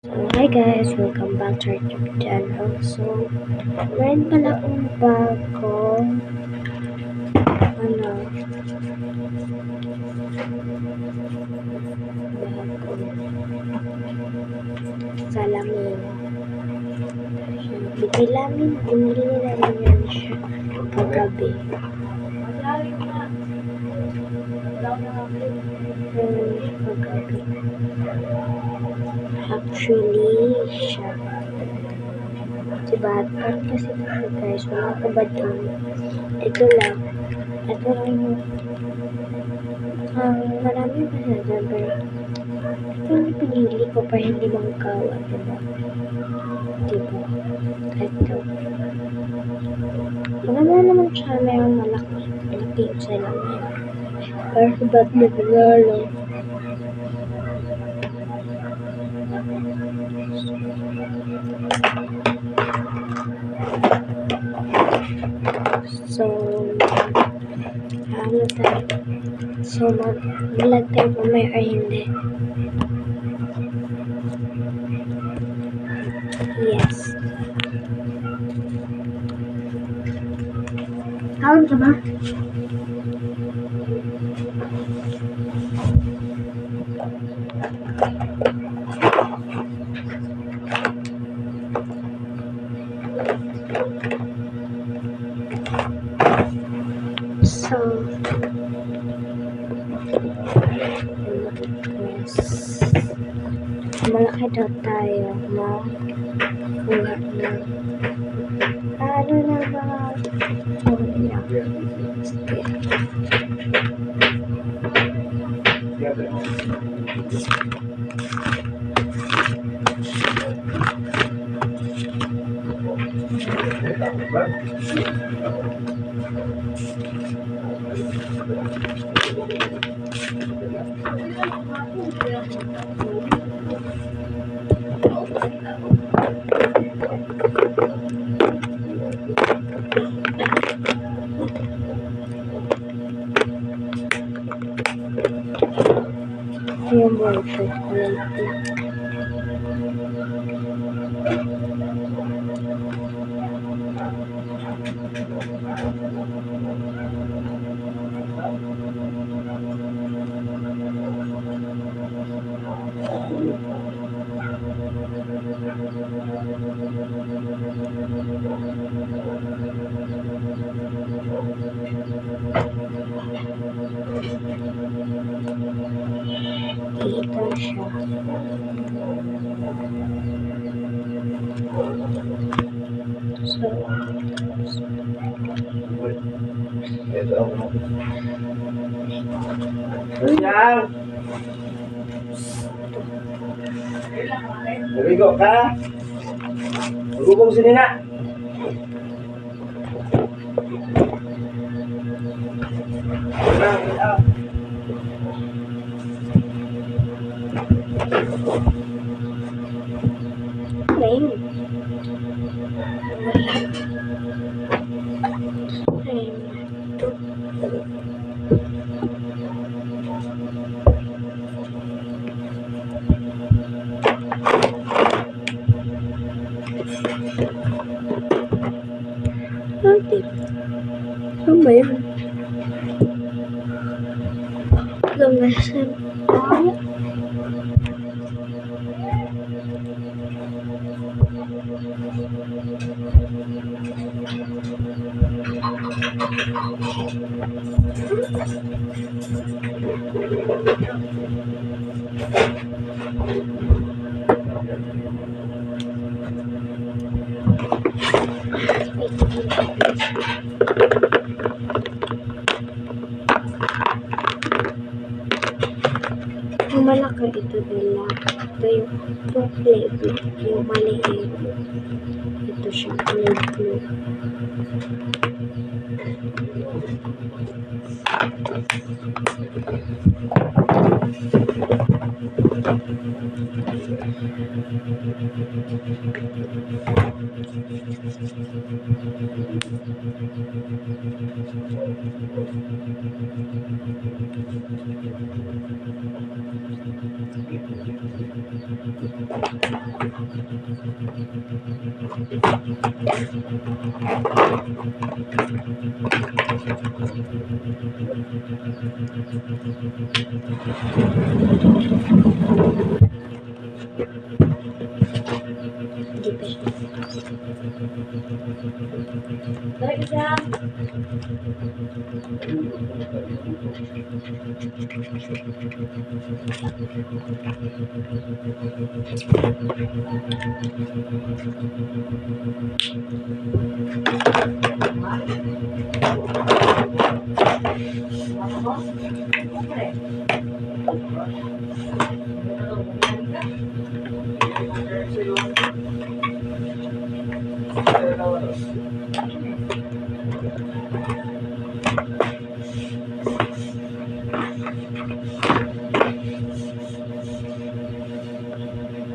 So, hi guys! Welcome back to our YouTube channel. So, meron pala akong bagong salamin. Binili namin yan siya kagabi. Kagabi. Actually, siya. Diba? At kasi ito guys, wala ko ba doon? Ito lang. Ito lang yung marami pa siya dyan, pero ito yung pinili ko para hindi mangkawa, diba? Diba? Ito. Maganda naman siya, mayroong malaki yung salamin. Pero sa ba't naglalalo? So, ano tayo? So, mag-vlog tayo mamaya or hindi? Yes. Tawag ka ba? So, malaki daw tayo na kuha ng ano na mga yung boyfriend ko lang. Ito siya. So, Naligo ka? Magugong sini na. ayun. Natin. Ano ba yun? Gamasan. Yung malaki ito nila. Ito yung flavor. Yung maliit. Ito siya. Flavor. Hindi pa siya.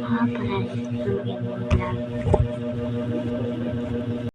Para tulungin mo lang.